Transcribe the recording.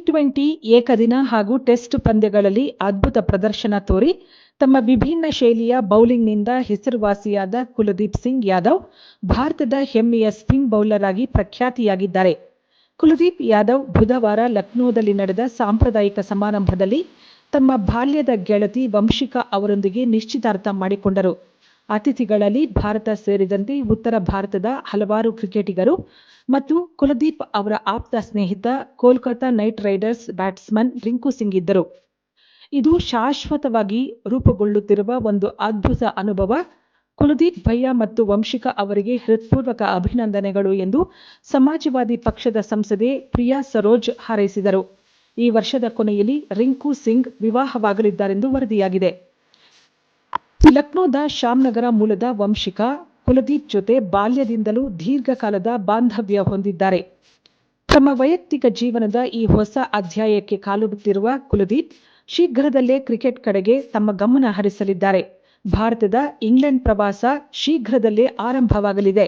T20 ಏಕದಿನ ಹಾಗೂ test ಪಂದ್ಯಗಳಲ್ಲಿ ಅದ್ಭುತ ಪ್ರದರ್ಶನ ತೋರಿ ತಮ್ಮ ವಿಭಿನ್ನ ಶೈಲಿಯ ಬೌಲಿಂಗ್ನಿಂದ ಹೆಸರುವಾಸಿಯಾದ ಕುಲದೀಪ್ ಸಿಂಗ್ ಯಾದವ್ ಭಾರತದ ಹೆಮ್ಮೆಯ ಸ್ಪಿನ್ ಬೌಲರ್ ಆಗಿ ಪ್ರಖ್ಯಾತಿಯಾಗಿದ್ದಾರೆ. ಕುಲದೀಪ್ ಯಾದವ್ ಬುಧವಾರ ಲಕ್ನೋದಲ್ಲಿ ನಡೆದ ಸಾಂಪ್ರದಾಯಿಕ ಸಮಾರಂಭದಲ್ಲಿ ತಮ್ಮ ಬಾಲ್ಯದ ಗೆಳತಿ ವಂಶಿಕಾ ಅವರೊಂದಿಗೆ ನಿಶ್ಚಿತಾರ್ಥ ಮಾಡಿಕೊಂಡರು. ಅತಿಥಿಗಳಲ್ಲಿ ಭಾರತ ಸೇರಿದಂತೆ ಉತ್ತರ ಭಾರತದ ಹಲವಾರು ಕ್ರಿಕೆಟಿಗರು ಮತ್ತು ಕುಲದೀಪ್ ಅವರ ಆಪ್ತ ಸ್ನೇಹಿತ Kolkata night Riders batsman Rinku Singh ಇದ್ದರು. ಇದು ಶಾಶ್ವತವಾಗಿ ರೂಪುಗೊಳ್ಳುತ್ತಿರುವ ಒಂದು ಅದ್ಭುತ ಅನುಭವ. ಕುಲದೀಪ್ ಭಯ್ಯ ಮತ್ತು ವಂಶಿಕಾ ಅವರಿಗೆ ಹೃತ್ಪೂರ್ವಕ ಅಭಿನಂದನೆಗಳು ಎಂದು ಸಮಾಜವಾದಿ ಪಕ್ಷದ ಸಂಸದೆ ಪ್ರಿಯಾ ಸರೋಜ್ ಹಾರೈಸಿದರು. ಈ ವರ್ಷದ ಕೊನೆಯಲ್ಲಿ ರಿಂಕು ಸಿಂಗ್ ವಿವಾಹವಾಗಲಿದ್ದಾರೆಂದು ವರದಿಯಾಗಿದೆ. ಲಕ್ನೋದ ಶ್ಯಾಮ್ನಗರ ಮೂಲದ ವಂಶಿಕಾ ಕುಲದೀಪ್ ಜೊತೆ ಬಾಲ್ಯದಿಂದಲೂ ದೀರ್ಘಕಾಲದ ಬಾಂಧವ್ಯ ಹೊಂದಿದ್ದಾರೆ. ತಮ್ಮ ವೈಯಕ್ತಿಕ ಜೀವನದ ಈ ಹೊಸ ಅಧ್ಯಾಯಕ್ಕೆ ಕಾಲಿಡುತ್ತಿರುವ ಕುಲದೀಪ್ ಶೀಘ್ರದಲ್ಲೇ ಕ್ರಿಕೆಟ್ ಕಡೆಗೆ ತಮ್ಮ ಗಮನ ಹರಿಸಲಿದ್ದಾರೆ. ಭಾರತದ ಇಂಗ್ಲೆಂಡ್ ಪ್ರವಾಸ ಶೀಘ್ರದಲ್ಲೇ ಆರಂಭವಾಗಲಿದೆ.